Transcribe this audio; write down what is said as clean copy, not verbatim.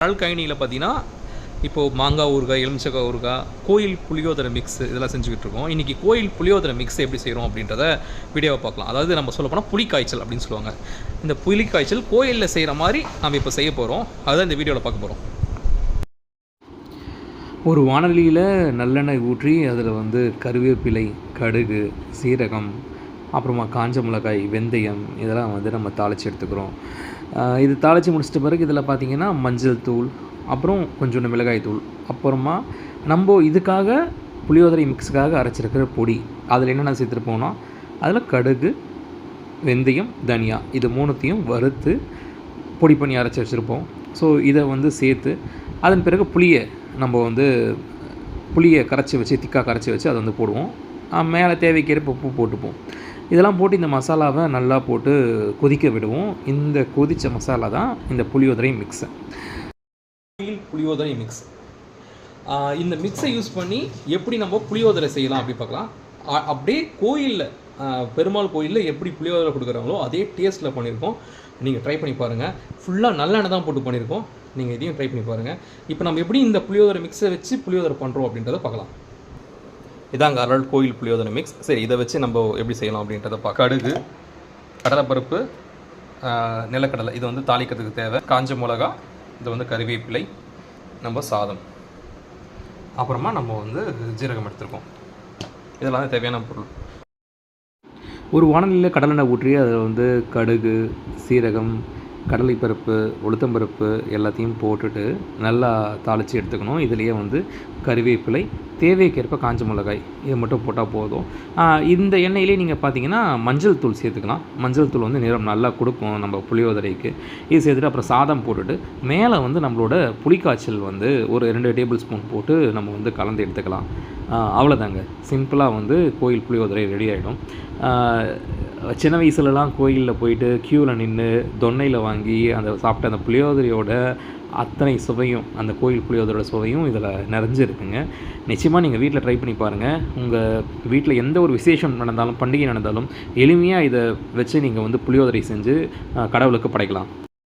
கழனியில் பார்த்தீங்கன்னா இப்போது மாங்காய் ஊறுகாய், எலுமிச்சக்காய் ஊறுகாய், கோயில் புளியோதரை மிக்ஸ் இதெல்லாம் செஞ்சுக்கிட்டு இருக்கோம். இன்றைக்கி கோயில் புளியோதரை மிக்ஸ் எப்படி செய்கிறோம் அப்படின்றத வீடியோவை பார்க்கலாம். அதாவது நம்ம சொல்ல போனால் புளிக்காய்ச்சல் அப்படின்னு சொல்லுவாங்க. இந்த புளிக்காய்ச்சல் கோயிலில் செய்கிற மாதிரி நம்ம இப்போ செய்ய போகிறோம். அதுதான் இந்த வீடியோவில் பார்க்க போகிறோம். ஒரு வாணலியில் நல்லெண்ணெய் ஊற்றி அதில் கருவேப்பிலை, கடுகு, சீரகம், அப்புறமா காஞ்ச மிளகாய், வெந்தயம் இதெல்லாம் நம்ம தாளித்து எடுத்துக்கிறோம். இது தாளித்து முடிச்சிட்ட பிறகு இதில் பார்த்திங்கன்னா மஞ்சள் தூள், அப்புறம் கொஞ்சோண்டு மிளகாய் தூள், அப்புறமா நம்ம இதுக்காக புளியோதரை மிக்ஸுக்காக அரைச்சிருக்கிற பொடி அதில் என்னென்ன சேர்த்துருப்போம்னா அதில் கடுகு, வெந்தயம், தனியா இது மூணுத்தையும் வறுத்து பொடி பண்ணி அரைச்சி வச்சுருப்போம். ஸோ இதை சேர்த்து அதன் பிறகு புளியை கரைச்சி வச்சு திக்காக கரைச்சி வச்சு அதை போடுவோம். மேலே தேவைக்கேற்ப உப்பு போட்டுப்போம். இதெல்லாம் போட்டு இந்த மசாலாவை நல்லா போட்டு கொதிக்க விடுவோம். இந்த கொதித்த மசாலா தான் இந்த புளியோதரை மிக்ஸு. புளியோதரை மிக்ஸ். இந்த மிக்ஸை யூஸ் பண்ணி எப்படி நம்ம புளியோதரை செய்யலாம் அப்படி பார்க்கலாம். அப்படியே கோயிலில் பெருமாள் கோயிலில் எப்படி புளியோதரை கொடுக்குறாங்களோ அதே டேஸ்ட்டில் பண்ணியிருக்கோம். நீங்கள் ட்ரை பண்ணி பாருங்கள். ஃபுல்லாக நல்லெண்ணெய் தான் போட்டு பண்ணியிருக்கோம். நீங்கள் இதையும் ட்ரை பண்ணி பாருங்கள். இப்போ நம்ம எப்படி இந்த புளியோதரை மிக்ஸை வச்சு புளியோதரை பண்ணுறோம் அப்படின்றத பார்க்கலாம். இதாங்க அருள் கோயில் புளியோதரை மிக்ஸ். சரி, இதை வச்சு நம்ம எப்படி செய்யலாம் அப்படின்றத பார்க்க. கடுகு, கடலைப்பருப்பு, நிலக்கடலை இது தாளிக்கிறதுக்கு தேவை, காஞ்ச மிளகா, இது கறிவேப்பிலை, நம்ம சாதம், அப்புறமா நம்ம ஜீரகம் எடுத்துருக்கோம். இதெல்லாம் தேவையான பொருள். ஒரு வாணலியில் கடலெண்ணெய் ஊற்றி அதில் கடுகு, சீரகம், கடலைப்பருப்பு, உளுத்தம்பருப்பு எல்லாத்தையும் போட்டுட்டு நல்லா தாளித்து எடுத்துக்கணும். இதுலேயே கறிவேப்பிலை, தேவைக்கேற்ப காஞ்ச மிளகாய் இது மட்டும் போட்டால் போதும். இந்த எண்ணெயிலே நீங்கள் பார்த்தீங்கன்னா மஞ்சள் தூள் சேர்த்துக்கலாம். மஞ்சள் தூள் நிறம் நல்லா கொடுக்கும் நம்ம புளியோதரைக்கு. இது சேர்த்துட்டு அப்புறம் சாதம் போட்டுட்டு மேலே நம்மளோட புளிக்காய்ச்சல் ஒரு 2 டேபிள் ஸ்பூன் போட்டு நம்ம கலந்து எடுத்துக்கலாம். அவ்வளோதாங்க. சிம்பிளாக கோயில் புளியோதரை ரெடி ஆகிடும். சின்ன வயசுலலாம் கோயிலில் போயிட்டு க்யூவில் நின்று தொன்னையில் வாங்கி சாப்பிட்ட அந்த புளியோதரையோட அத்தனை சுவையும், அந்த கோயில் புளியோதரோட சுவையும் இதில் நிறைஞ்சிருக்குங்க. நிச்சயமாக நீங்கள் வீட்டில் ட்ரை பண்ணி பாருங்கள். உங்கள் வீட்டில் எந்த ஒரு விசேஷம் நடந்தாலும், பண்டிகை நடந்தாலும் எளிமையாக இதை வச்சு நீங்கள் புளியோதரை செஞ்சு கடவுளுக்கு படைக்கலாம்.